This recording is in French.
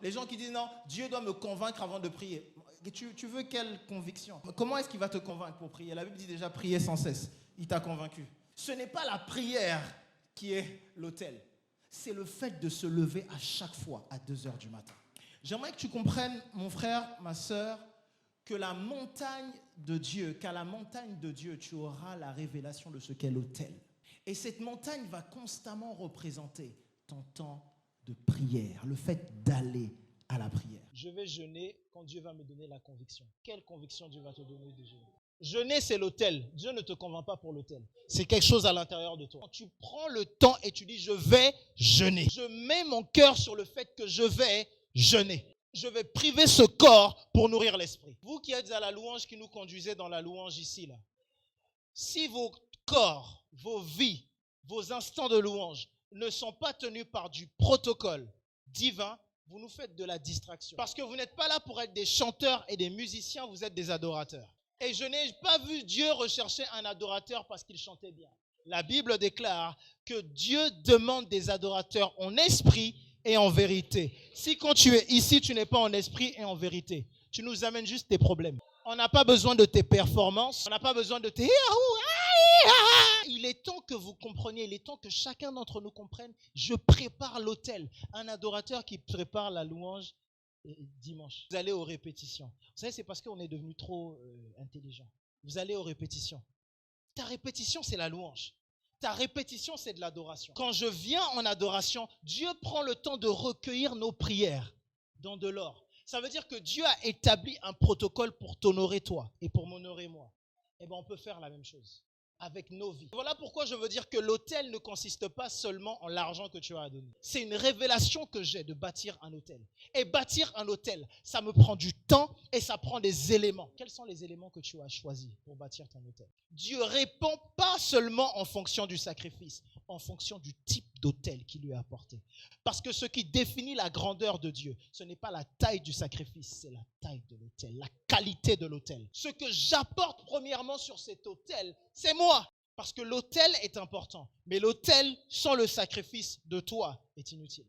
Les gens qui disent non, Dieu doit me convaincre avant de prier. Tu veux quelle conviction? Comment est-ce qu'il va te convaincre pour prier? La Bible dit déjà prier sans cesse. Il t'a convaincu. Ce n'est pas la prière qui est l'autel. C'est le fait de se lever à chaque fois à 2h du matin. J'aimerais que tu comprennes, mon frère, ma sœur, que la montagne de Dieu, qu'à la montagne de Dieu, tu auras la révélation de ce qu'est l'autel. Et cette montagne va constamment représenter ton temps de prière, le fait d'aller à la prière. Je vais jeûner quand Dieu va me donner la conviction. Quelle conviction Dieu va te donner de jeûner? Jeûner, c'est l'autel. Dieu ne te convainc pas pour l'autel. C'est quelque chose à l'intérieur de toi. Quand tu prends le temps et tu dis, je vais jeûner. Je mets mon cœur sur le fait que je vais jeûner. Je vais priver ce corps pour nourrir l'esprit. Vous qui êtes à la louange, qui nous conduisez dans la louange ici, là, si vos corps, vos vies, vos instants de louange ne sont pas tenus par du protocole divin, vous nous faites de la distraction. Parce que vous n'êtes pas là pour être des chanteurs et des musiciens, vous êtes des adorateurs. Et je n'ai pas vu Dieu rechercher un adorateur parce qu'il chantait bien. La Bible déclare que Dieu demande des adorateurs en esprit et en vérité. Si quand tu es ici, tu n'es pas en esprit et en vérité, tu nous amènes juste tes problèmes. On n'a pas besoin de tes performances, on n'a pas besoin de tes... Il est temps que vous compreniez, il est temps que chacun d'entre nous comprenne, je prépare l'autel. Un adorateur qui prépare la louange dimanche. Vous allez aux répétitions. Vous savez, c'est parce qu'on est devenu trop intelligent. Vous allez aux répétitions. Ta répétition, c'est la louange. Ta répétition, c'est de l'adoration. Quand je viens en adoration, Dieu prend le temps de recueillir nos prières dans de l'or. Ça veut dire que Dieu a établi un protocole pour t'honorer toi et pour m'honorer moi. Eh bien, on peut faire la même chose avec nos vies. Voilà pourquoi je veux dire que l'autel ne consiste pas seulement en l'argent que tu as à donner. C'est une révélation que j'ai de bâtir un autel. Et bâtir un autel, ça me prend du temps et ça prend des éléments. Quels sont les éléments que tu as choisis pour bâtir ton autel? Dieu répond pas seulement en fonction du sacrifice, en fonction du type d'autel qui lui est apporté. Parce que ce qui définit la grandeur de Dieu, ce n'est pas la taille du sacrifice, c'est la taille de l'autel, la qualité de l'autel. Ce que j'apporte premièrement sur cet autel, c'est moi. Parce que l'autel est important. Mais l'autel sans le sacrifice de toi est inutile.